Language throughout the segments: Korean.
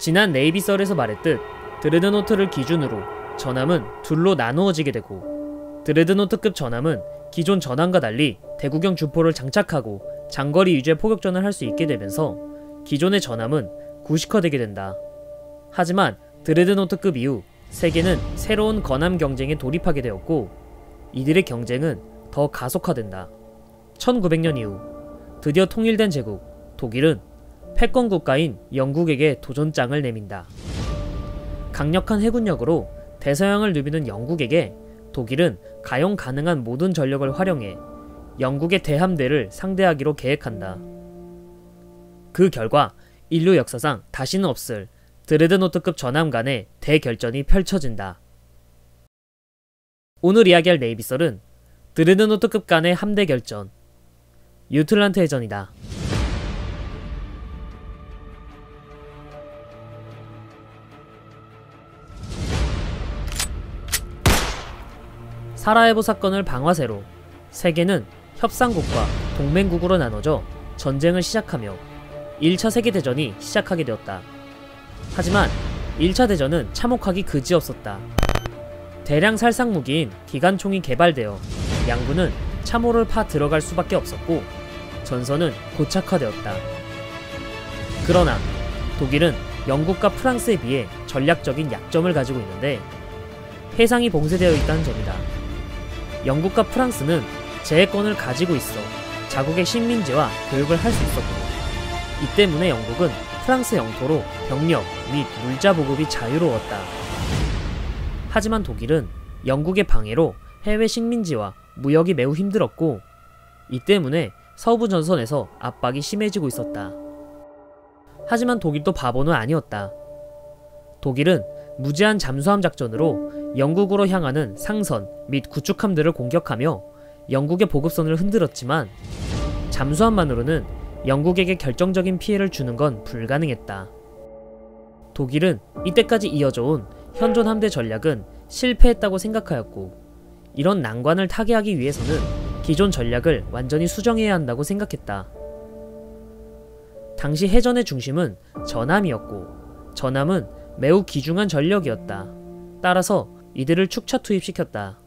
지난 네이비 썰에서 말했듯 드레드노트를 기준으로 전함은 둘로 나누어지게 되고, 드레드노트급 전함은 기존 전함과 달리 대구경 주포를 장착하고 장거리 위주의 포격전을 할 수 있게 되면서 기존의 전함은 구식화되게 된다. 하지만 드레드노트급 이후 세계는 새로운 건함 경쟁에 돌입하게 되었고, 이들의 경쟁은 더 가속화된다. 1900년 이후 드디어 통일된 제국 독일은 패권 국가인 영국에게 도전장을 내민다. 강력한 해군력으로 대서양을 누비는 영국에게 독일은 가용 가능한 모든 전력을 활용해 영국의 대함대를 상대하기로 계획한다. 그 결과 인류 역사상 다시는 없을 드레드노트급 전함 간의 대결전이 펼쳐진다. 오늘 이야기할 네이비썰은 드레드노트급 간의 함대 결전, 유틀란트 해전이다. 사라예보 사건을 방아쇠로 세계는 협상국과 동맹국으로 나눠져 전쟁을 시작하며 1차 세계대전이 시작하게 되었다. 하지만 1차 대전은 참혹하기 그지없었다. 대량 살상무기인 기관총이 개발되어 양군은 참호를 파 들어갈 수밖에 없었고 전선은 고착화되었다. 그러나 독일은 영국과 프랑스에 비해 전략적인 약점을 가지고 있는데 해상이 봉쇄되어 있다는 점이다. 영국과 프랑스는 제해권을 가지고 있어 자국의 식민지와 교육을 할 수 있었고, 이 때문에 영국은 프랑스 영토로 병력 및 물자 보급이 자유로웠다. 하지만 독일은 영국의 방해로 해외 식민지와 무역이 매우 힘들었고, 이 때문에 서부 전선에서 압박이 심해지고 있었다. 하지만 독일도 바보는 아니었다. 독일은 무제한 잠수함 작전으로 영국으로 향하는 상선 및 구축함들을 공격하며 영국의 보급선을 흔들었지만 잠수함만으로는 영국에게 결정적인 피해를 주는 건 불가능했다. 독일은 이때까지 이어져온 현존 함대 전략은 실패했다고 생각하였고, 이런 난관을 타개하기 위해서는 기존 전략을 완전히 수정해야 한다고 생각했다. 당시 해전의 중심은 전함이었고, 전함은 매우 귀중한 전력이었다. 따라서 이들을 축차 투입시켰다.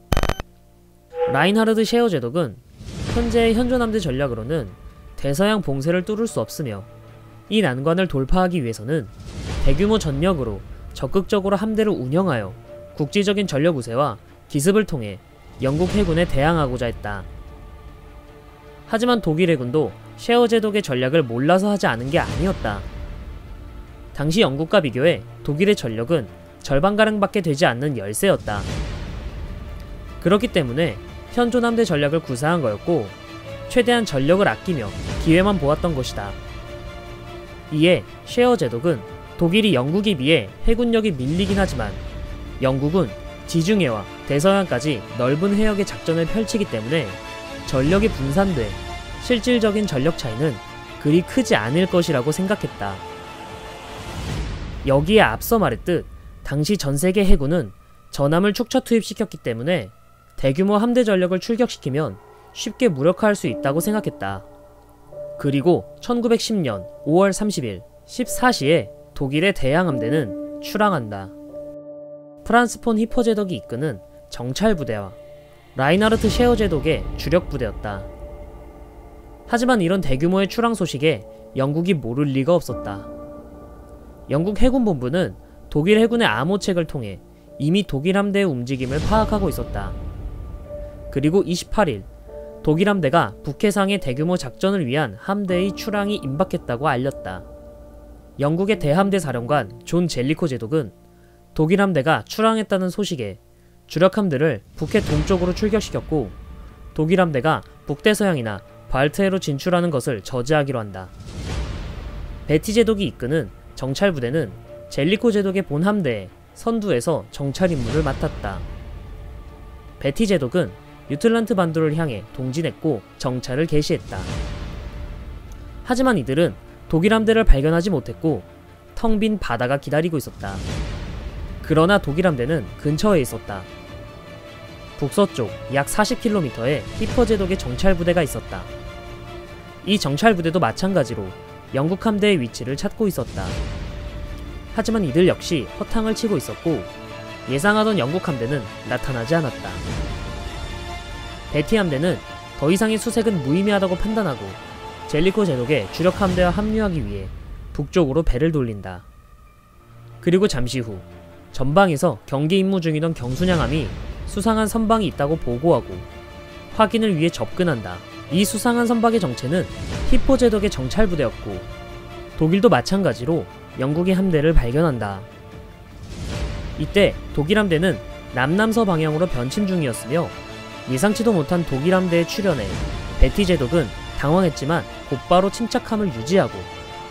라인하르드 셰어 제독은 현재의 현존 함대 전략으로는 대서양 봉쇄를 뚫을 수 없으며, 이 난관을 돌파하기 위해서는 대규모 전력으로 적극적으로 함대를 운영하여 국지적인 전력 우세와 기습을 통해 영국 해군에 대항하고자 했다. 하지만 독일 해군도 셰어 제독의 전략을 몰라서 하지 않은 게 아니었다. 당시 영국과 비교해 독일의 전력은 절반가량밖에 되지 않는 열세였다. 그렇기 때문에 현존 함대 전략을 구사한 거였고, 최대한 전력을 아끼며 기회만 보았던 것이다. 이에 셰어 제독은 독일이 영국에 비해 해군력이 밀리긴 하지만 영국은 지중해와 대서양까지 넓은 해역의 작전을 펼치기 때문에 전력이 분산돼 실질적인 전력 차이는 그리 크지 않을 것이라고 생각했다. 여기에 앞서 말했듯 당시 전세계 해군은 전함을 축차 투입시켰기 때문에 대규모 함대 전력을 출격시키면 쉽게 무력화할 수 있다고 생각했다. 그리고 1910년 5월 30일 14시에 독일의 대항함대는 출항한다. 프란스 폰 히퍼 제독이 이끄는 정찰부대와 라인하르트 셰어 제독의 주력 부대였다. 하지만 이런 대규모의 출항 소식에 영국이 모를 리가 없었다. 영국 해군본부는 독일 해군의 암호책을 통해 이미 독일 함대의 움직임을 파악하고 있었다. 그리고 28일 독일 함대가 북해상의 대규모 작전을 위한 함대의 출항이 임박했다고 알렸다. 영국의 대함대 사령관 존 젤리코 제독은 독일 함대가 출항했다는 소식에 주력 함대를 북해 동쪽으로 출격시켰고, 독일 함대가 북대서양이나 발트해로 진출하는 것을 저지하기로 한다. 베티 제독이 이끄는 정찰부대는 젤리코 제독의 본 함대에 선두에서 정찰 임무를 맡았다. 베티 제독은 유틀란트 반도를 향해 동진했고 정찰을 개시했다. 하지만 이들은 독일 함대를 발견하지 못했고 텅 빈 바다가 기다리고 있었다. 그러나 독일 함대는 근처에 있었다. 북서쪽 약 40km에 히퍼 제독의 정찰부대가 있었다. 이 정찰부대도 마찬가지로 영국 함대의 위치를 찾고 있었다. 하지만 이들 역시 허탕을 치고 있었고 예상하던 영국 함대는 나타나지 않았다. 베티 함대는 더 이상의 수색은 무의미하다고 판단하고 젤리코 제독의 주력 함대와 합류하기 위해 북쪽으로 배를 돌린다. 그리고 잠시 후 전방에서 경계 임무 중이던 경순양함이 수상한 선박이 있다고 보고하고 확인을 위해 접근한다. 이 수상한 선박의 정체는 히포 제독의 정찰부대였고 독일도 마찬가지로 영국의 함대를 발견한다. 이때 독일 함대는 남남서 방향으로 변침 중이었으며 예상치도 못한 독일 함대의 출현에 베티 제독은 당황했지만 곧바로 침착함을 유지하고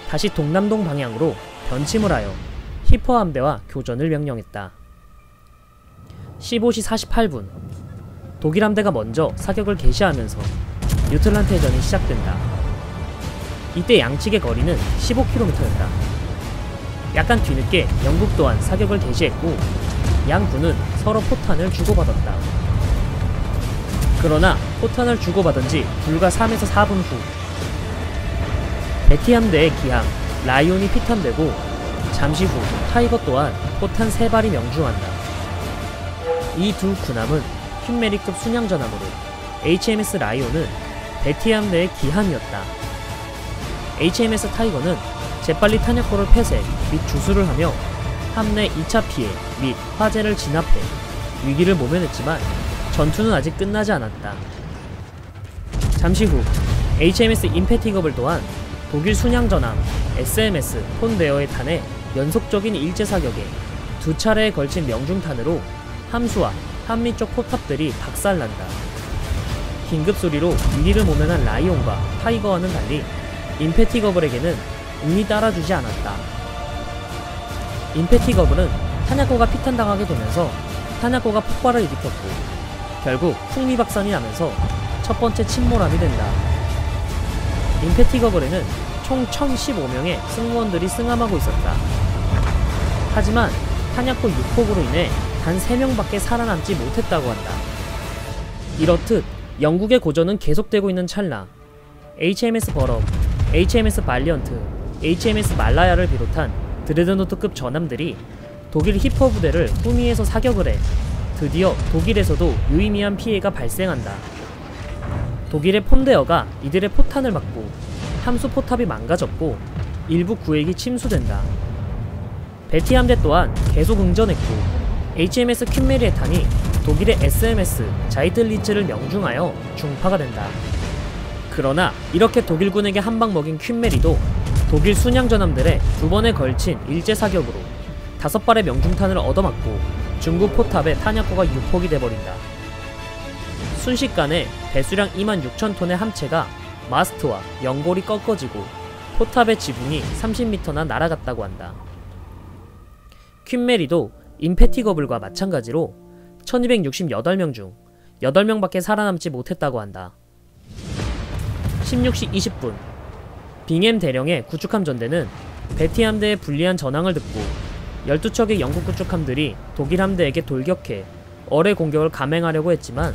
다시 동남동 방향으로 변침을 하여 히포 함대와 교전을 명령했다. 15시 48분 독일 함대가 먼저 사격을 개시하면서 유틀란트 해전이 시작된다. 이때 양측의 거리는 15km였다. 약간 뒤늦게 영국 또한 사격을 개시했고 양 군은 서로 포탄을 주고받았다. 그러나 포탄을 주고받은 지 불과 3에서 4분 후 베티 함대의 기함 라이온이 피탄되고 잠시 후 타이거 또한 포탄 3발이 명중한다. 이 두 군함은 퀸메리급 순양전함으로 HMS 라이온은 베티 함대의 기함이었다. HMS 타이거는 재빨리 탄약고를 폐쇄 및 주수를 하며 함내 2차 피해 및 화재를 진압해 위기를 모면했지만 전투는 아직 끝나지 않았다. 잠시 후 HMS 임페티거블 또한 독일 순양전함 SMS 톤베어의 탄에 연속적인 일제 사격에 2차례에 걸친 명중탄으로 함수와 한미 쪽 포탑들이 박살난다. 긴급 소리로 위기를 모면한 라이온과 타이거와는 달리 임페티거블에게는 운이 따라주지 않았다. 임페티거블은 탄약고가 피탄당하게 되면서 탄약고가 폭발을 일으켰고 결국 풍미박산이 나면서 첫 번째 침몰함이 된다. 임페티거블에는 총 1015명의 승무원들이 승함하고 있었다. 하지만 탄약고 유폭으로 인해 단 3명밖에 살아남지 못했다고 한다. 이렇듯 영국의 고전은 계속되고 있는 찰나 HMS 버럭, HMS 발리언트, HMS 말라야를 비롯한 드레드노트급 전함들이 독일 히퍼 부대를 후미에서 사격을 해 드디어 독일에서도 유의미한 피해가 발생한다. 독일의 폰데어가 이들의 포탄을 맞고 함수 포탑이 망가졌고 일부 구획이 침수된다. 베티 함대 또한 계속 응전했고 HMS 퀸메리의 탄이 독일의 SMS 자이틀리츠를 명중하여 중파가 된다. 그러나 이렇게 독일군에게 한방 먹인 퀸메리도 독일 순양전함들의 2번에 걸친 일제 사격으로 5발의 명중탄을 얻어맞고 중국 포탑의 탄약고가 유폭이 돼버린다. 순식간에 배수량 26,000톤의 함체가 마스트와 연골이 꺾어지고 포탑의 지붕이 30m나 날아갔다고 한다. 퀸메리도 임페티거블과 마찬가지로 1268명 중 8명밖에 살아남지 못했다고 한다. 16시 20분 빙햄 대령의 구축함 전대는 베티 함대의 불리한 전황을 듣고 12척의 영국 구축함들이 독일 함대에게 돌격해 어뢰 공격을 감행하려고 했지만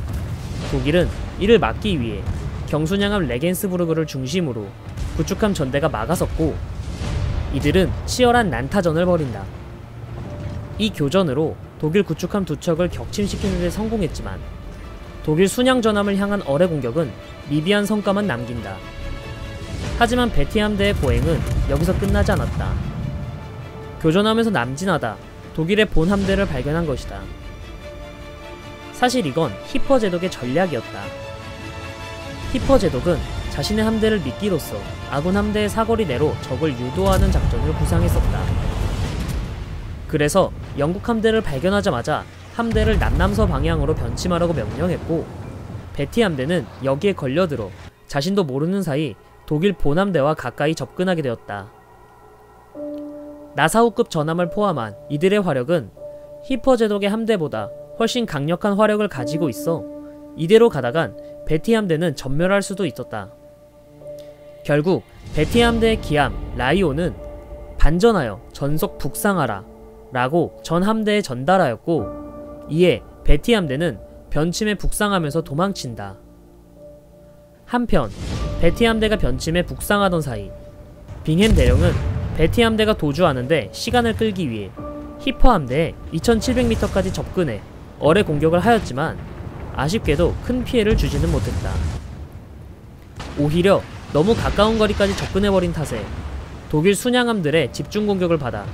독일은 이를 막기 위해 경순양함 레겐스부르그를 중심으로 구축함 전대가 막아섰고 이들은 치열한 난타전을 벌인다. 이 교전으로 독일 구축함 2척을 격침시키는 데 성공했지만 독일 순양전함을 향한 어뢰 공격은 미비한 성과만 남긴다. 하지만 베티 함대의 보행은 여기서 끝나지 않았다. 교전하면서 남진하다 독일의 본 함대를 발견한 것이다. 사실 이건 히퍼 제독의 전략이었다. 히퍼 제독은 자신의 함대를 미끼로써 아군 함대의 사거리 내로 적을 유도하는 작전을 구상했었다. 그래서 영국 함대를 발견하자마자 함대를 남남서 방향으로 변침하라고 명령했고 베티 함대는 여기에 걸려들어 자신도 모르는 사이 독일 본함대와 가까이 접근하게 되었다. 나사우급 전함을 포함한 이들의 화력은 히퍼 제독의 함대보다 훨씬 강력한 화력을 가지고 있어 이대로 가다간 베티 함대는 전멸할 수도 있었다. 결국 베티 함대의 기함 라이온은 반전하여 전속 북상하라 라고 전 함대에 전달하였고 이에 베티 함대는 변침에 북상하면서 도망친다. 한편 베티 함대가 변침에 북상하던 사이 빙햄 대령은 베티 함대가 도주하는데 시간을 끌기 위해 히퍼 함대에 2700m까지 접근해 어뢰 공격을 하였지만 아쉽게도 큰 피해를 주지는 못했다. 오히려 너무 가까운 거리까지 접근해버린 탓에 독일 순양함들의 집중 공격을 받아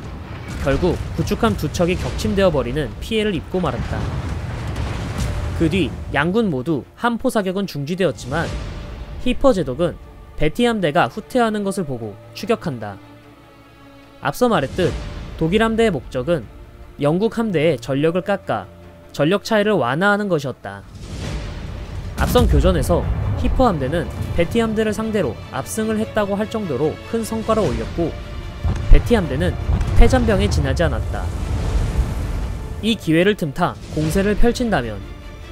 결국 구축함 두 척이 격침되어 버리는 피해를 입고 말았다. 그 뒤 양군 모두 함포 사격은 중지되었지만 히퍼 제독은 베티 함대가 후퇴하는 것을 보고 추격한다. 앞서 말했듯 독일 함대의 목적은 영국 함대의 전력을 깎아 전력 차이를 완화하는 것이었다. 앞선 교전에서 히퍼 함대는 베티 함대를 상대로 압승을 했다고 할 정도로 큰 성과를 올렸고 베티 함대는 패잔병에 지나지 않았다. 이 기회를 틈타 공세를 펼친다면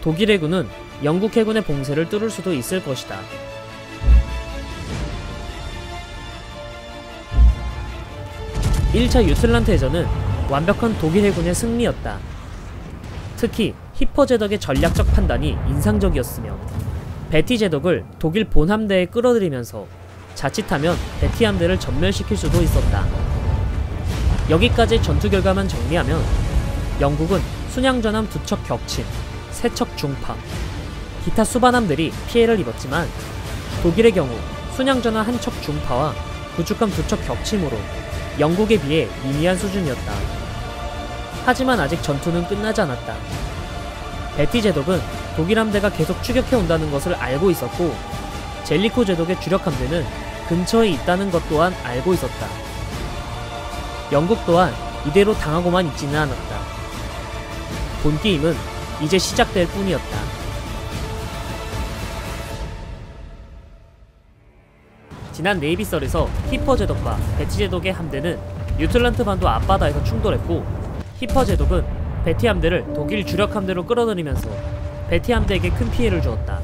독일 해군은 영국 해군의 봉쇄를 뚫을 수도 있을 것이다. (1차) 유틀란트 해전은 완벽한 독일 해군의 승리였다. 특히 히퍼 제독의 전략적 판단이 인상적이었으며 베티 제독을 독일 본함대에 끌어들이면서 자칫하면 베티 함대를 전멸시킬 수도 있었다. 여기까지 전투 결과만 정리하면 영국은 순양전함 2척 격침, 3척 중파, 기타 수반함들이 피해를 입었지만 독일의 경우 순양전함 1척 중파와 구축함 2척 격침으로 영국에 비해 미미한 수준이었다. 하지만 아직 전투는 끝나지 않았다. 베티 제독은 독일 함대가 계속 추격해온다는 것을 알고 있었고 젤리코 제독의 주력 함대는 근처에 있다는 것 또한 알고 있었다. 영국 또한 이대로 당하고만 있지는 않았다. 본 게임은 이제 시작될 뿐이었다. 지난 네이비썰에서 히퍼 제독과 베티 제독의 함대는 유틀란트 반도 앞바다에서 충돌했고 히퍼 제독은 베티 함대를 독일 주력 함대로 끌어들이면서 베티 함대에게 큰 피해를 주었다.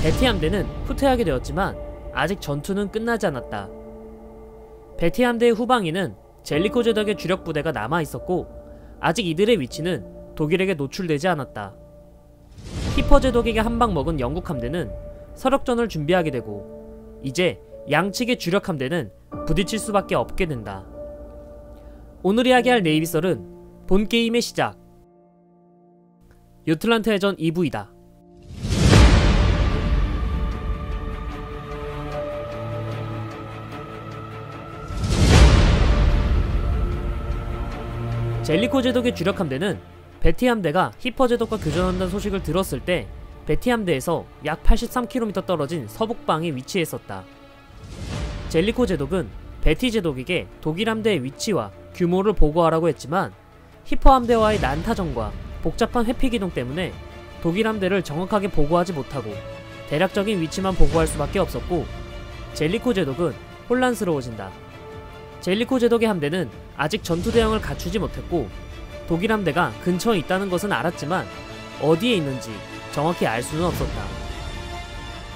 베티 함대는 후퇴하게 되었지만 아직 전투는 끝나지 않았다. 베티 함대의 후방에는 젤리코 제독의 주력 부대가 남아있었고 아직 이들의 위치는 독일에게 노출되지 않았다. 히퍼 제독에게 한방 먹은 영국 함대는 서력전을 준비하게 되고 이제 양측의 주력 함대는 부딪힐 수밖에 없게 된다. 오늘 이야기할 네이비썰은 본 게임의 시작 유틀란트 해전 2부이다. 젤리코 제독의 주력 함대는 베티 함대가 히퍼 제독과 교전한다는 소식을 들었을 때 베티 함대에서 약 83km 떨어진 서북방에 위치했었다. 젤리코 제독은 베티 제독에게 독일 함대의 위치와 규모를 보고하라고 했지만 히퍼 함대와의 난타전과 복잡한 회피기동 때문에 독일 함대를 정확하게 보고하지 못하고 대략적인 위치만 보고할 수밖에 없었고 젤리코 제독은 혼란스러워진다. 젤리코 제독의 함대는 아직 전투 대응을 갖추지 못했고 독일 함대가 근처에 있다는 것은 알았지만 어디에 있는지 정확히 알 수는 없었다.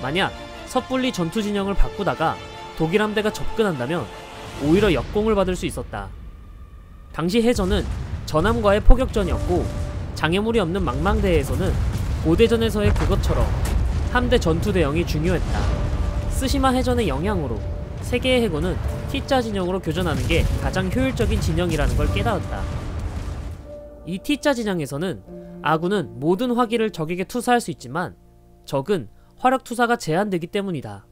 만약 섣불리 전투 진영을 바꾸다가 독일 함대가 접근한다면 오히려 역공을 받을 수 있었다. 당시 해전은 전함과의 포격전이었고 장애물이 없는 망망대해에서는 고대전에서의 그것처럼 함대 전투 대응이 중요했다. 스시마 해전의 영향으로 세계의 해군은 T자 진영으로 교전하는 게 가장 효율적인 진영이라는 걸 깨달았다. 이 T자 진영에서는 아군은 모든 화기를 적에게 투사할 수 있지만 적은 화력 투사가 제한되기 때문이다.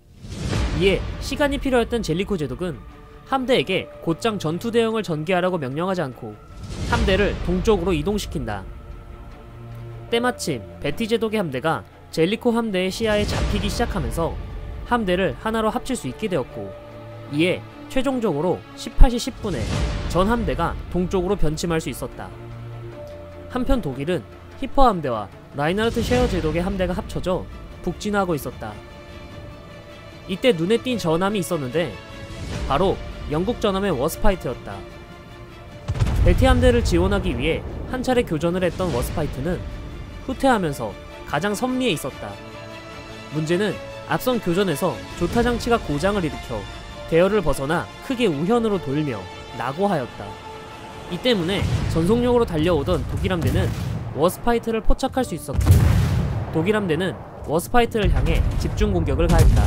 이에 시간이 필요했던 젤리코 제독은 함대에게 곧장 전투 대응을 전개하라고 명령하지 않고 함대를 동쪽으로 이동시킨다. 때마침 베티 제독의 함대가 젤리코 함대의 시야에 잡히기 시작하면서 함대를 하나로 합칠 수 있게 되었고 이에 최종적으로 18시 10분에 전 함대가 동쪽으로 변침할 수 있었다. 한편 독일은 히퍼 함대와 라인하르트 셰어 제독의 함대가 합쳐져 북진하고 있었다. 이때 눈에 띈 전함이 있었는데 바로 영국 전함의 워스파이트였다. 베티 함대를 지원하기 위해 한 차례 교전을 했던 워스파이트는 후퇴하면서 가장 선미에 있었다. 문제는 앞선 교전에서 조타 장치가 고장을 일으켜 대열을 벗어나 크게 우현으로 돌며 낙오하였다. 이 때문에 전속력으로 달려오던 독일 함대는 워스파이트를 포착할 수 있었고 독일 함대는 워스파이트를 향해 집중 공격을 가했다.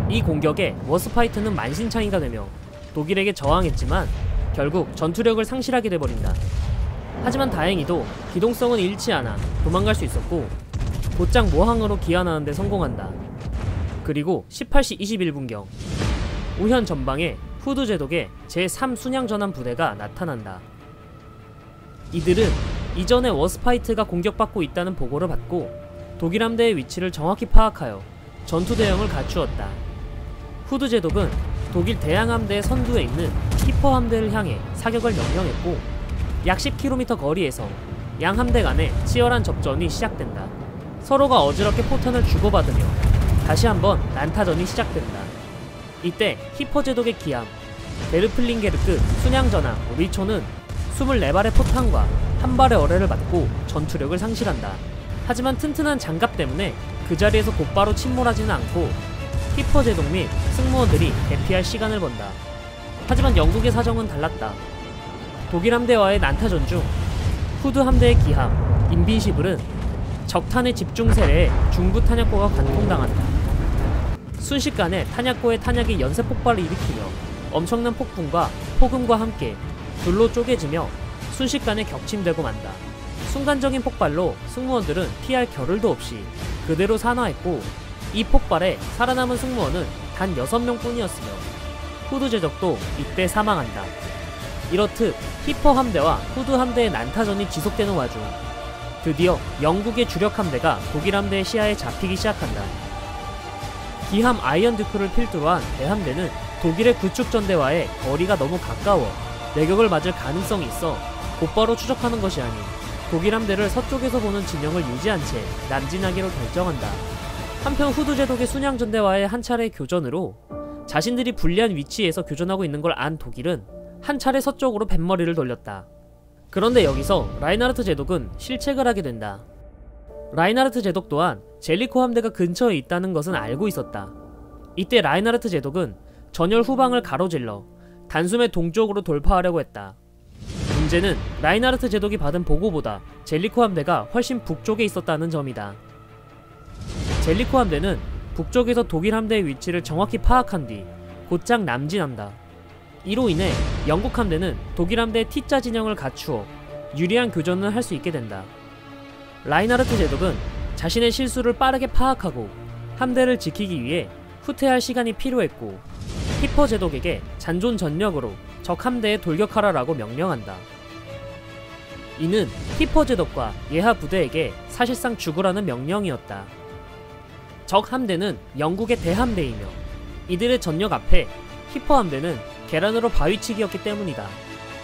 이 공격에 워스파이트는 만신창이가 되며 독일에게 저항했지만 결국 전투력을 상실하게 돼버린다. 하지만 다행히도 기동성은 잃지 않아 도망갈 수 있었고 곧장 모항으로 기한하는 데 성공한다. 그리고 18시 21분경 우현 전방에 후드 제독의 제3순양전함 부대가 나타난다. 이들은 이전에 워스파이트가 공격받고 있다는 보고를 받고 독일 함대의 위치를 정확히 파악하여 전투 대응을 갖추었다. 후드 제독은 독일 대양 함대의 선두에 있는 히퍼 함대를 향해 사격을 명령했고 약 10km 거리에서 양 함대 간의 치열한 접전이 시작된다. 서로가 어지럽게 포탄을 주고받으며 다시 한번 난타전이 시작된다. 이때 히퍼 제독의 기함 데르플링게르급 순양전함 리초는 24발의 포탄과 한 발의 어뢰를 맞고 전투력을 상실한다. 하지만 튼튼한 장갑 때문에 그 자리에서 곧바로 침몰하지는 않고 히퍼 제독 및 승무원들이 대피할 시간을 번다. 하지만 영국의 사정은 달랐다. 독일 함대와의 난타전 중 후드 함대의 기함 인빈시블은 적탄의 집중 세례에 중부 탄약고가 관통당한다. 순식간에 탄약고의 탄약이 연쇄 폭발을 일으키며 엄청난 폭풍과 폭음과 함께 둘로 쪼개지며 순식간에 격침되고 만다. 순간적인 폭발로 승무원들은 피할 겨를도 없이 그대로 산화했고 이 폭발에 살아남은 승무원은 단 6명 뿐이었으며 후드 제독도 이때 사망한다. 이렇듯 히퍼 함대와 후드 함대의 난타전이 지속되는 와중 드디어 영국의 주력 함대가 독일 함대의 시야에 잡히기 시작한다. 기함 아이언 듀크를 필두로 한 대함대는 독일의 구축전대와의 거리가 너무 가까워 내격을 맞을 가능성이 있어 곧바로 추적하는 것이 아닌 독일 함대를 서쪽에서 보는 진영을 유지한 채 남진하기로 결정한다. 한편 후드 제독의 순양전대와의 한 차례 교전으로 자신들이 불리한 위치에서 교전하고 있는 걸 안 독일은 한 차례 서쪽으로 뱃머리를 돌렸다. 그런데 여기서 라인하르트 제독은 실책을 하게 된다. 라인하르트 제독 또한 젤리코 함대가 근처에 있다는 것은 알고 있었다. 이때 라인하르트 제독은 전열 후방을 가로질러 단숨에 동쪽으로 돌파하려고 했다. 문제는 라인하르트 제독이 받은 보고보다 젤리코 함대가 훨씬 북쪽에 있었다는 점이다. 젤리코 함대는 북쪽에서 독일 함대의 위치를 정확히 파악한 뒤 곧장 남진한다. 이로 인해 영국 함대는 독일 함대의 T자 진영을 갖추어 유리한 교전을 할 수 있게 된다. 라인하르트 제독은 자신의 실수를 빠르게 파악하고 함대를 지키기 위해 후퇴할 시간이 필요했고 히퍼 제독에게 잔존전력으로 적 함대에 돌격하라라고 명령한다. 이는 히퍼 제독과 예하 부대에게 사실상 죽으라는 명령이었다. 적 함대는 영국의 대함대이며 이들의 전력 앞에 히퍼 함대는 계란으로 바위치기였기 때문이다.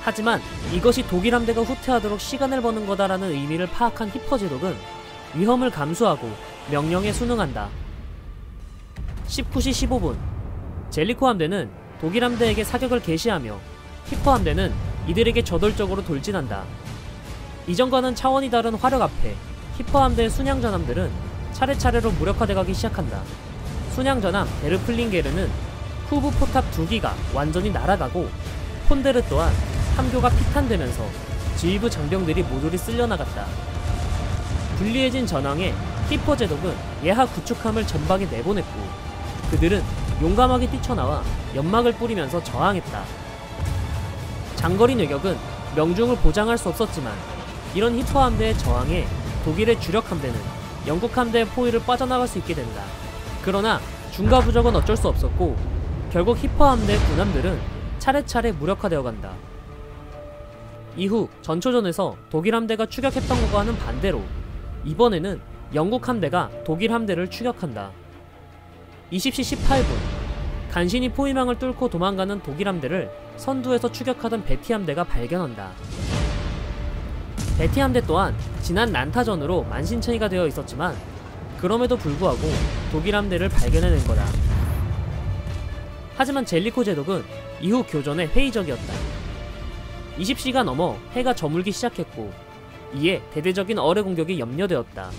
하지만 이것이 독일 함대가 후퇴하도록 시간을 버는 거다라는 의미를 파악한 히퍼 제독은 위험을 감수하고 명령에 순응한다. 19시 15분 젤리코 함대는 독일 함대에게 사격을 개시하며 히퍼 함대는 이들에게 저돌적으로 돌진한다. 이전과는 차원이 다른 화력 앞에 히퍼 함대의 순양전함들은 차례차례로 무력화돼가기 시작한다. 순양전함 데르플링게르는 후부 포탑 2기가 완전히 날아가고 폰데르 또한 함교가 피탄되면서 지휘부 장병들이 모조리 쓸려나갔다. 불리해진 전황에 히퍼 제독은 예하 구축함을 전방에 내보냈고 그들은 용감하게 뛰쳐나와 연막을 뿌리면서 저항했다. 장거리 여격은 명중을 보장할 수 없었지만 이런 히퍼 함대의 저항에 독일의 주력 함대는 영국 함대의 포위를 빠져나갈 수 있게 된다. 그러나 중과 부적은 어쩔 수 없었고 결국 히퍼 함대의 군함들은 차례차례 무력화되어 간다. 이후 전초전에서 독일 함대가 추격했던 것과는 반대로 이번에는 영국 함대가 독일 함대를 추격한다. 20시 18분 간신히 포위망을 뚫고 도망가는 독일 함대를 선두에서 추격하던 베티 함대가 발견한다. 베티 함대 또한 지난 난타전으로 만신창이가 되어 있었지만 그럼에도 불구하고 독일 함대를 발견해낸 거다. 하지만 젤리코 제독은 이후 교전에 회의적이었다. 20시가 넘어 해가 저물기 시작했고 이에 대대적인 어뢰 공격이 염려되었다.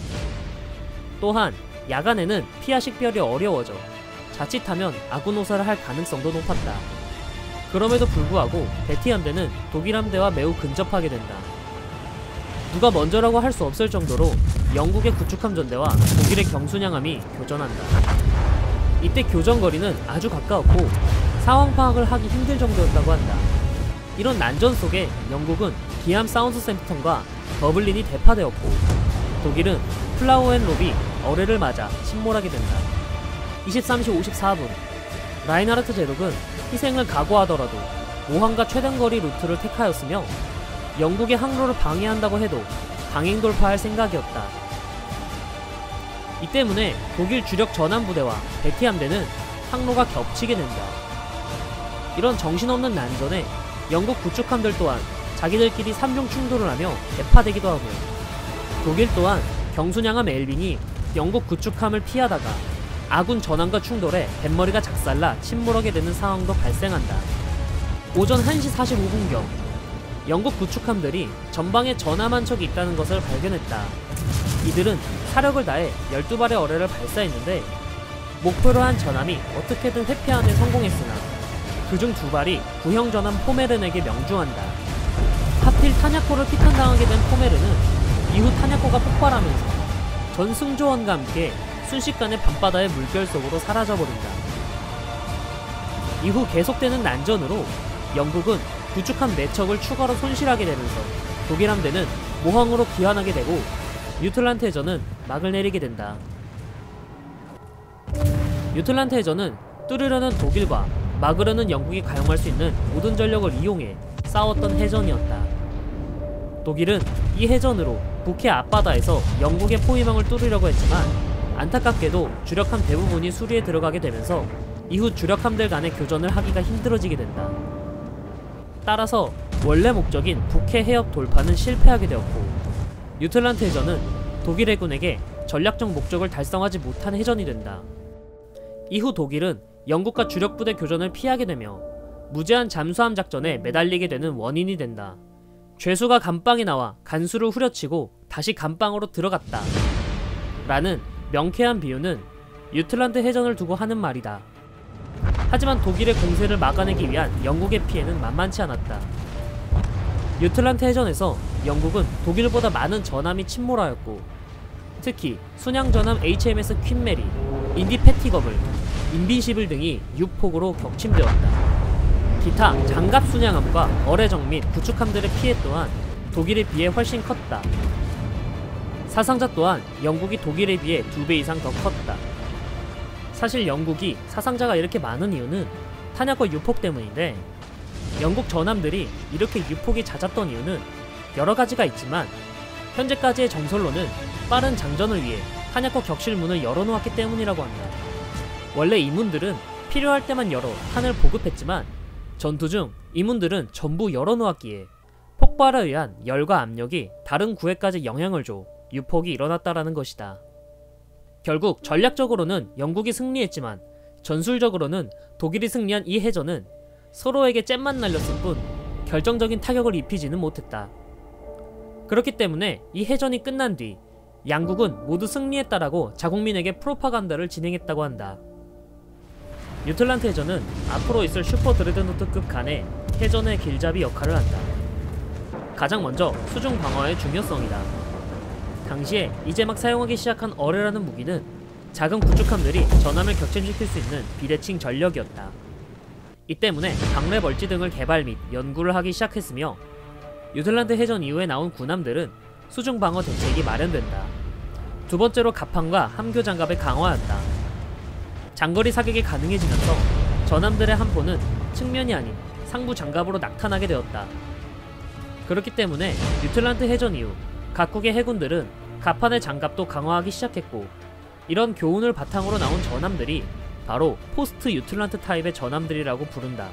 또한 야간에는 피하 식별이 어려워져 자칫하면 아군 오사를 할 가능성도 높았다. 그럼에도 불구하고 베티 함대는 독일 함대와 매우 근접하게 된다. 누가 먼저라고 할 수 없을 정도로 영국의 구축함 전대와 독일의 경순양함이 교전한다. 이때 교전거리는 아주 가까웠고 상황 파악을 하기 힘들 정도였다고 한다. 이런 난전 속에 영국은 기암 사운드샘프턴과 더블린이 대파되었고 독일은 플라우 앤 롭이 어뢰를 맞아 침몰하게 된다. 23시 54분 라인하르트 제독은 희생을 각오하더라도 모항과 최단거리 루트를 택하였으며 영국의 항로를 방해한다고 해도 강행 돌파할 생각이었다. 이 때문에 독일 주력 전함부대와 베티 함대는 항로가 겹치게 된다. 이런 정신없는 난전에 영국 구축함들 또한 자기들끼리 삼중 충돌을 하며 대파되기도 하고 독일 또한 경순양함 엘빈이 영국 구축함을 피하다가 아군 전함과 충돌해 뱃머리가 작살나 침몰하게 되는 상황도 발생한다. 오전 1시 45분경 영국 구축함들이 전방에 전함 한 척이 있다는 것을 발견했다. 이들은 사력을 다해 12발의 어뢰를 발사했는데 목표로 한 전함이 어떻게든 회피하는 데 성공했으나 그중 2발이 구형 전함 포메른에게 명중한다. 하필 탄약고를 피탄당하게 된 포메른은 이후 탄약고가 폭발하면서 전 승조원과 함께 순식간에 밤바다의 물결 속으로 사라져버린다. 이후 계속되는 난전으로 영국은 구축함 4척을 추가로 손실하게 되면서 독일 함대는 모항으로 귀환하게 되고 유틀란트 해전은 막을 내리게 된다. 유틀란트 해전은 뚫으려는 독일과 막으려는 영국이 가용할 수 있는 모든 전력을 이용해 싸웠던 해전이었다. 독일은 이 해전으로 북해 앞바다에서 영국의 포위망을 뚫으려고 했지만 안타깝게도 주력함 대부분이 수리에 들어가게 되면서 이후 주력함들 간의 교전을 하기가 힘들어지게 된다. 따라서 원래 목적인 북해 해협 돌파는 실패하게 되었고 유틀란트 해전은 독일 해군에게 전략적 목적을 달성하지 못한 해전이 된다. 이후 독일은 영국과 주력 부대 교전을 피하게 되며 무제한 잠수함 작전에 매달리게 되는 원인이 된다. 죄수가 감방에 나와 간수를 후려치고 다시 감방으로 들어갔다. 라는 명쾌한 비유는 유틀란트 해전을 두고 하는 말이다. 하지만 독일의 공세를 막아내기 위한 영국의 피해는 만만치 않았다. 유틀란트 해전에서 영국은 독일보다 많은 전함이 침몰하였고 특히 순양 전함 HMS 퀸메리, 인디 패티거블, 인빈시블 등이 유폭으로 격침되었다. 기타 장갑 순양함과 어뢰정 및 구축함들의 피해 또한 독일에 비해 훨씬 컸다. 사상자 또한 영국이 독일에 비해 2배 이상 더 컸다. 사실 영국이 사상자가 이렇게 많은 이유는 탄약과 유폭 때문인데 영국 전함들이 이렇게 유폭이 잦았던 이유는 여러 가지가 있지만 현재까지의 정설로는 빠른 장전을 위해 탄약과 격실문을 열어놓았기 때문이라고 한다. 원래 이 문들은 필요할 때만 열어 탄을 보급했지만 전투 중 이 문들은 전부 열어놓았기에 폭발에 의한 열과 압력이 다른 구해까지 영향을 줘 유폭이 일어났다라는 것이다. 결국 전략적으로는 영국이 승리했지만 전술적으로는 독일이 승리한 이 해전은 서로에게 잼만 날렸을 뿐 결정적인 타격을 입히지는 못했다. 그렇기 때문에 이 해전이 끝난 뒤 양국은 모두 승리했다라고 자국민에게 프로파간다를 진행했다고 한다. 유틀란트 해전은 앞으로 있을 슈퍼 드레드노트급 간의 해전의 길잡이 역할을 한다. 가장 먼저 수중 방어의 중요성이다. 당시에 이제 막 사용하기 시작한 어뢰라는 무기는 작은 구축함들이 전함을 격침시킬 수 있는 비대칭 전력이었다. 이 때문에 방래 멀지 등을 개발 및 연구를 하기 시작했으며 유틀란트 해전 이후에 나온 군함들은 수중 방어 대책이 마련된다. 두 번째로 갑판과 함교 장갑을 강화한다. 장거리 사격이 가능해지면서 전함들의 함포는 측면이 아닌 상부 장갑으로 낙탄하게 되었다. 그렇기 때문에 유틀란트 해전 이후 각국의 해군들은 갑판의 장갑도 강화하기 시작했고 이런 교훈을 바탕으로 나온 전함들이 바로 포스트 유틀란트 타입의 전함들이라고 부른다.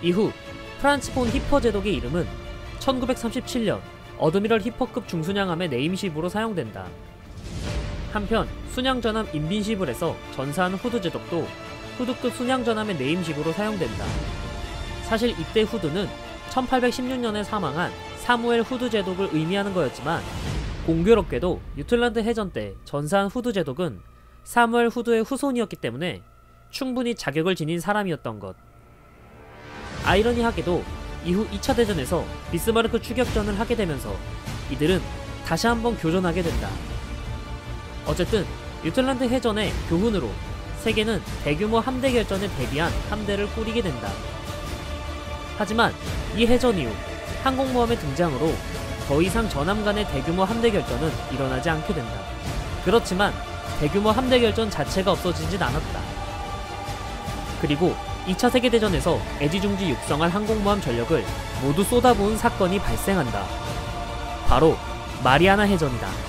이후 프란츠 폰 히퍼 제독의 이름은 1937년 어드미럴 히퍼급 중순양함의 네임시브로 사용된다. 한편 순양전함 인빈시블에서 전사한 후드 제독도 후드급 순양전함의 네임시브로 사용된다. 사실 이때 후드는 1816년에 사망한 사무엘 후드 제독을 의미하는 거였지만 공교롭게도 유틀란트 해전 때 전사한 후드 제독은 사무엘 후드의 후손이었기 때문에 충분히 자격을 지닌 사람이었던 것. 아이러니하게도 이후 2차 대전에서 비스마르크 추격전을 하게 되면서 이들은 다시 한번 교전하게 된다. 어쨌든 유틀란트 해전의 교훈으로 세계는 대규모 함대 결전에 대비한 함대를 꾸리게 된다. 하지만 이 해전 이후 항공모함의 등장으로 더 이상 전함 간의 대규모 함대 결전은 일어나지 않게 된다. 그렇지만 대규모 함대 결전 자체가 없어지진 않았다. 그리고 2차 세계대전에서 애지중지 육성할 항공모함 전력을 모두 쏟아부은 사건이 발생한다. 바로 마리아나 해전이다.